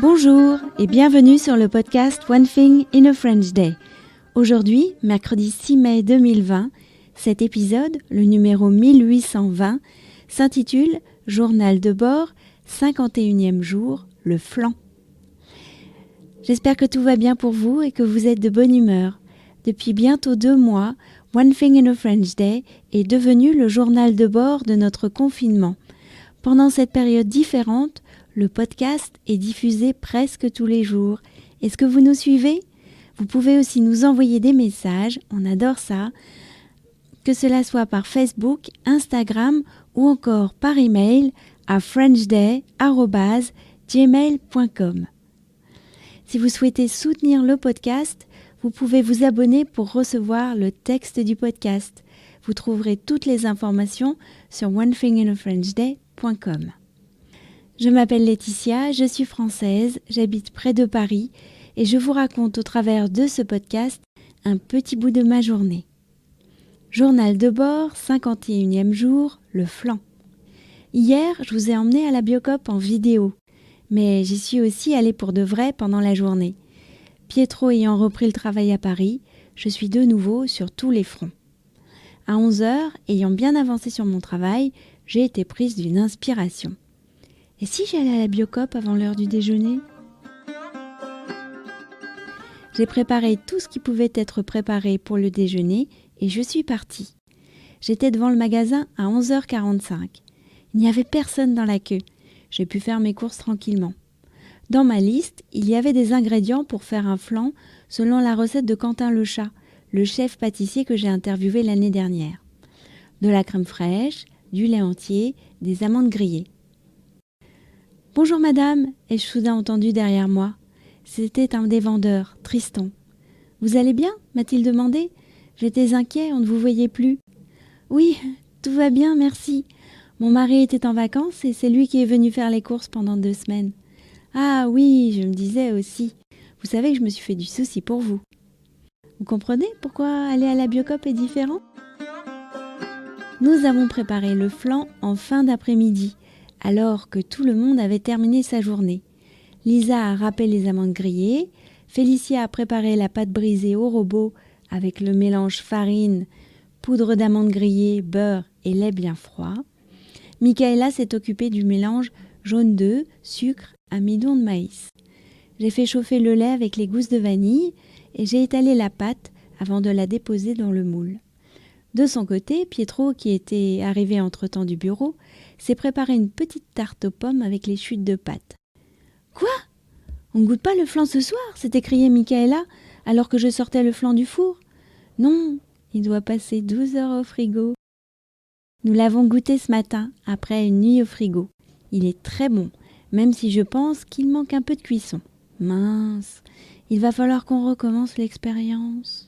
Bonjour et bienvenue sur le podcast One Thing in a French Day. Aujourd'hui, mercredi 6 mai 2020, cet épisode, le numéro 1820, s'intitule « Journal de bord, 51e jour, le flan ». J'espère que tout va bien pour vous et que vous êtes de bonne humeur. Depuis bientôt 2 mois, One Thing in a French Day est devenu le journal de bord de notre confinement. Pendant cette période différente, le podcast est diffusé presque tous les jours. Est-ce que vous nous suivez ? Vous pouvez aussi nous envoyer des messages, on adore ça, que cela soit par Facebook, Instagram ou encore par email à frenchday@gmail.com. Si vous souhaitez soutenir le podcast, vous pouvez vous abonner pour recevoir le texte du podcast. Vous trouverez toutes les informations sur onethinginafrenchday.com. Je m'appelle Laetitia, je suis française, j'habite près de Paris et je vous raconte au travers de ce podcast un petit bout de ma journée. Journal de bord, 51e jour, le flan. Hier, je vous ai emmené à la Biocoop en vidéo, mais j'y suis aussi allée pour de vrai pendant la journée. Pietro ayant repris le travail à Paris, je suis de nouveau sur tous les fronts. À 11h, ayant bien avancé sur mon travail, j'ai été prise d'une inspiration. Et si j'allais à la Biocoop avant l'heure du déjeuner ? J'ai préparé tout ce qui pouvait être préparé pour le déjeuner et je suis partie. J'étais devant le magasin à 11h45. Il n'y avait personne dans la queue. J'ai pu faire mes courses tranquillement. Dans ma liste, il y avait des ingrédients pour faire un flan selon la recette de Quentin Lechat, le chef pâtissier que j'ai interviewé l'année dernière. De la crème fraîche, du lait entier, des amandes grillées. « Bonjour madame » ai-je soudain entendu derrière moi. C'était un des vendeurs, Tristan. « Vous allez bien » m'a-t-il demandé. J'étais inquiet, on ne vous voyait plus. « Oui, tout va bien, merci. Mon mari était en vacances et c'est lui qui est venu faire les courses pendant 2 semaines. »« Ah oui, je me disais aussi. Vous savez que je me suis fait du souci pour vous. » Vous comprenez pourquoi aller à la Biocoop est différent ? Nous avons préparé le flan en fin d'après-midi, alors que tout le monde avait terminé sa journée. Lisa a râpé les amandes grillées, Félicia a préparé la pâte brisée au robot avec le mélange farine, poudre d'amandes grillées, beurre et lait bien froid. Michaela s'est occupée du mélange jaune d'œuf, sucre, amidon de maïs. J'ai fait chauffer le lait avec les gousses de vanille et j'ai étalé la pâte avant de la déposer dans le moule. De son côté, Pietro, qui était arrivé entre-temps du bureau, s'est préparé une petite tarte aux pommes avec les chutes de pâte. « Quoi ? On ne goûte pas le flan ce soir ?» s'est écriée Michaela alors que je sortais le flan du four. « Non, il doit passer 12 heures au frigo. » Nous l'avons goûté ce matin, après une nuit au frigo. Il est très bon, même si je pense qu'il manque un peu de cuisson. Mince, il va falloir qu'on recommence l'expérience.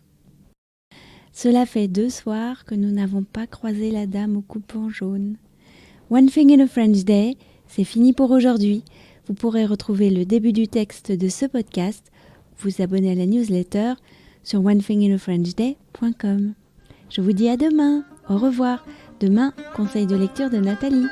Cela fait 2 soirs que nous n'avons pas croisé la dame au coupon jaune. One Thing in a French Day, c'est fini pour aujourd'hui. Vous pourrez retrouver le début du texte de ce podcast, vous abonner à la newsletter sur onethinginafrenchday.com. Je vous dis à demain. Au revoir. Demain, conseil de lecture de Nathalie.